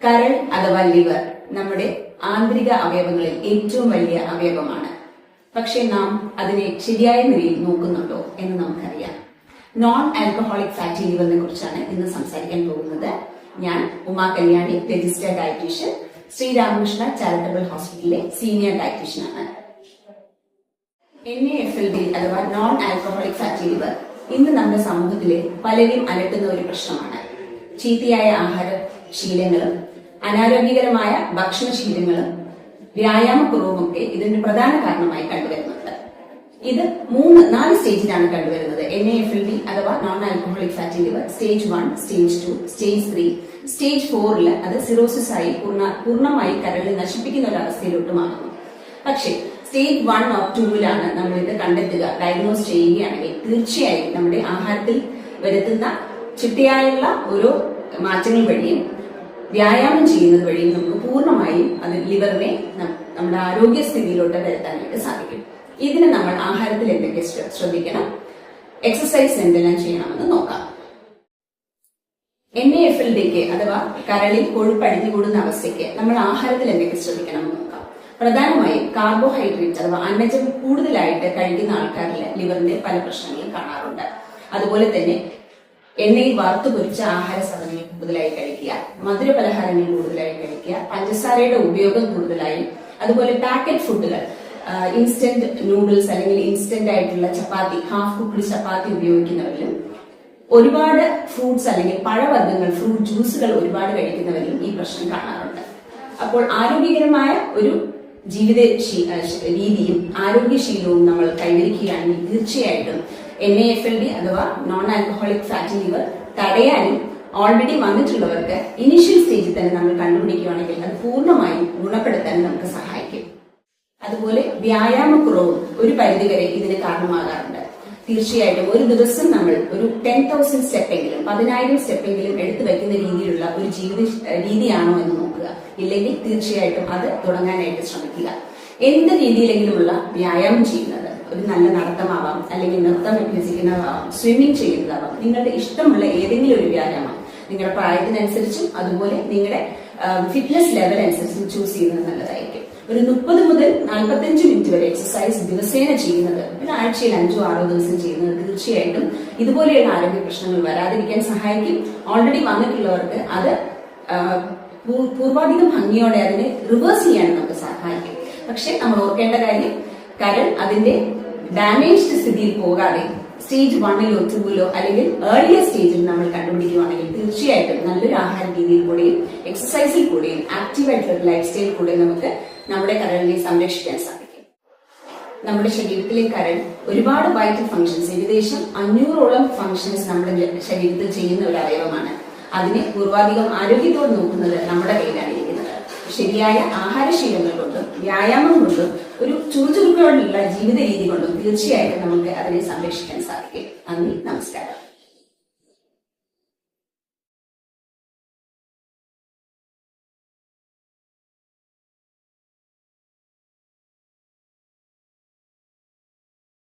കരൾ അഥവാ ലിവർ നമ്മുടെ ആന്തരിക അവയവങ്ങളിൽ ഏറ്റവും വലിയ അവയവമാണ്. പക്ഷെ നാം അതിനെ ശരിയായ നിലയിൽ നോക്കുന്നുണ്ടോ എന്ന് നമുക്കറിയാം. നോൺ ആൽക്കഹോളിക് ഫാറ്റി ലിവറിനെ കുറിച്ചാണ് ഇന്ന് സംസാരിക്കാൻ പോകുന്നത്. ഞാൻ Uma Kalyani, registered dietitian, Sriramakrishna charitable ഹോസ്പിറ്റലിലെ സീനിയർ ഡയറ്റീഷ്യനാണ്. NAFLD അഥവാ നോൺ ആൽക്കഹോളിക് ഫാറ്റി ലിവർ ഇന്ന് നമ്മുടെ സമൂഹത്തിലെ പലരെയും അലട്ടുന്ന ഒരു പ്രശ്നമാണ്. ചീത്തയായ ആഹാരശീലങ്ങളും അനാരോഗ്യകരമായ ഭക്ഷണശീലങ്ങളും വ്യായാമക്കുറവുമൊക്കെ ഇതിന്റെ പ്രധാന കാരണമായി കണ്ടുവരുന്നുണ്ട്. ഇത് 4 സ്റ്റേജിലാണ് കണ്ടുവരുന്നത്. NAFLD അഥവാ non alcoholic fatty liver stage 1, stage 2, stage 3, stage 4 അത് സിറോസിസ് ആയി പൂർണ്ണമായി കരളിൽ നശിപ്പിക്കുന്ന ഒരു അവസ്ഥയിലോട്ട് മാറുന്നു. പക്ഷേ സ്റ്റേജ് 1 or 2 നമ്മൾ ഇത് കണ്ടെത്തുക, ഡയഗ്നോസ് ചെയ്യുകയാണെങ്കിൽ തീർച്ചയായും നമ്മുടെ ആഹാരത്തിൽ വരുത്തുന്ന ചിട്ടയായുള്ള ഓരോ മാറ്റങ്ങൾ വഴിയും വ്യായാമം ചെയ്യുന്നത് വഴിയും നമുക്ക് പൂർണ്ണമായും അത് ലിവറിനെ നമ്മുടെ ആരോഗ്യസ്ഥിതിയിലോട്ട് വരുത്താനായിട്ട് സാധിക്കും. ഇതിന് നമ്മൾ ആഹാരത്തിൽ എന്തൊക്കെ ശ്രദ്ധിക്കണം, എക്സസൈസ് എന്തെല്ലാം ചെയ്യണമെന്ന് നോക്കാം. NAFLDക്ക് അഥവാ കരളിൽ കൊഴുപ്പ് അടിഞ്ഞുകൂടുന്ന അവസ്ഥയ്ക്ക് നമ്മൾ ആഹാരത്തിൽ എന്തൊക്കെ ശ്രദ്ധിക്കണമെന്ന് നോക്കാം. പ്രധാനമായും കാർബോഹൈഡ്രേറ്റ് അഥവാ അന്നജം കൂടുതലായിട്ട് കഴിക്കുന്ന ആൾക്കാരിൽ ലിവറിന്റെ പല പ്രശ്നങ്ങളും കാണാറുണ്ട്. അതുപോലെ തന്നെ എണ്ണയിൽ വറുത്തു പൊരിച്ച ആഹാര സാധനങ്ങൾ കൂടുതലായി കഴിക്കുക, മധുര പലഹാരങ്ങൾ കൂടുതലായി കഴിക്കുക, പഞ്ചസാരയുടെ ഉപയോഗം കൂടുതലായി, അതുപോലെ പാക്കറ്റ് ഫുഡുകൾ, ഇൻസ്റ്റന്റ് നൂഡിൽസ് അല്ലെങ്കിൽ ഇൻസ്റ്റന്റ് ആയിട്ടുള്ള ചപ്പാത്തി, ഹാഫ് കുക്ക്ഡ് ചപ്പാത്തി ഉപയോഗിക്കുന്നവരിലും, ഒരുപാട് ഫ്രൂട്ട്സ് അല്ലെങ്കിൽ പഴവർഗ്ഗങ്ങൾ, ഫ്രൂട്ട് ജ്യൂസുകൾ ഒരുപാട് കഴിക്കുന്നവരിലും ഈ പ്രശ്നം കാണാറുണ്ട്. അപ്പോൾ ആരോഗ്യകരമായ ഒരു ജീവിത രീതിയും ആരോഗ്യശീലവും നമ്മൾ കൈവരിക്കുകയാണെങ്കിൽ തീർച്ചയായിട്ടും NAFLD അഥവാ നോൺ ആൽക്കഹോളിക് ഫാറ്റി ലിവർ തടയാനും ഓൾറെഡി വന്നിട്ടുള്ളവർക്ക് ഇനീഷ്യൽ സ്റ്റേജിൽ തന്നെ നമ്മൾ കണ്ടുപിടിക്കുകയാണെങ്കിൽ അത് പൂർണ്ണമായും ഗുണപ്പെടുത്താനും നമുക്ക് സഹായിക്കും. അതുപോലെ വ്യായാമക്കുറവും ഒരു പരിധിവരെ ഇതിന് കാരണമാകാറുണ്ട്. തീർച്ചയായിട്ടും ഒരു ദിവസം നമ്മൾ ഒരു 10,000 സ്റ്റെപ്പെങ്കിലും 10,000 സ്റ്റെപ്പെങ്കിലും എടുത്തു വയ്ക്കുന്ന രീതിയിലുള്ള ഒരു ജീവിത രീതിയാണോ എന്ന് നോക്കുക. ഇല്ലെങ്കിൽ തീർച്ചയായിട്ടും അത് തുടങ്ങാനായിട്ട് ശ്രമിക്കുക. എന്ത് രീതിയിലെങ്കിലുമുള്ള വ്യായാമം ചെയ്യുന്നത്, ഒരു നല്ല നടത്തമാവാം, അല്ലെങ്കിൽ നൃത്തം അഭ്യസിക്കുന്നതാവാം, സ്വിമ്മിംഗ് ചെയ്യുന്നതാവാം, നിങ്ങളുടെ ഇഷ്ടമുള്ള ഏതെങ്കിലും ഒരു വ്യായാമം നിങ്ങളുടെ പ്രായത്തിനനുസരിച്ചും അതുപോലെ നിങ്ങളുടെ ഫിറ്റ്നസ് ലെവൽ അനുസരിച്ചും ചൂസ് ചെയ്യുന്നത് നല്ലതായിരിക്കും. ഒരു 30 മുതൽ 45 മിനിറ്റ് വരെ എക്സസൈസ് ദിവസേന ചെയ്യുന്നത്, ഒരു ആഴ്ചയിൽ 5-6 ദിവസം ചെയ്യുന്നത് തീർച്ചയായിട്ടും ഇതുപോലെയുള്ള ആരോഗ്യ പ്രശ്നങ്ങൾ വരാതിരിക്കാൻ സഹായിക്കും. ഓൾറെഡി വന്നിട്ടുള്ളവർക്ക് അത് പൂർവാധികം ഭംഗിയോടെ അതിനെ റിവേഴ്സ് ചെയ്യാൻ നമുക്ക് സഹായിക്കും. പക്ഷെ നമ്മൾ ഓർക്കേണ്ട കാര്യം, കരൾ അതിന്റെ ഡാമേജ്ഡ് സ്ഥിതിയിൽ പോകാതെ സ്റ്റേജ് 1-ലോ 2-ലോ അല്ലെങ്കിൽ ഏർലിയർ സ്റ്റേജിൽ നമ്മൾ കണ്ടുപിടിക്കുകയാണെങ്കിൽ തീർച്ചയായിട്ടും നല്ലൊരു ആഹാര രീതിയിൽ കൂടെയും എക്സസൈസിൽ കൂടെയും ആക്റ്റീവായിട്ടുള്ള ലൈഫ് സ്റ്റൈൽ കൂടെ നമുക്ക് നമ്മുടെ കരളിനെ സംരക്ഷിക്കാൻ സാധിക്കും. നമ്മുടെ ശരീരത്തിലെ കരൾ ഒരുപാട് വൈറ്റൽ ഫംഗ്ഷൻസ്, ഏകദേശം 500ഓളം ഫംഗ്ഷൻസ് നമ്മുടെ ശരീരത്തിൽ ചെയ്യുന്ന ഒരു അവയവമാണ്. അതിനെ പൂർവാധികം ആരോഗ്യത്തോടെ നോക്കുന്നത് നമ്മുടെ കയ്യിലാണ് ഇരിക്കുന്നത്. ശരിയായ ആഹാരശീലങ്ങൾ കൊണ്ടും വ്യായാമം കൊണ്ടും ഒരു ചുറുചുറുക്കോടുള്ള ജീവിത രീതി കൊണ്ടും തീർച്ചയായിട്ടും നമുക്ക് അതിനെ സംരക്ഷിക്കാൻ സാധിക്കും. നന്ദി, നമസ്കാരം.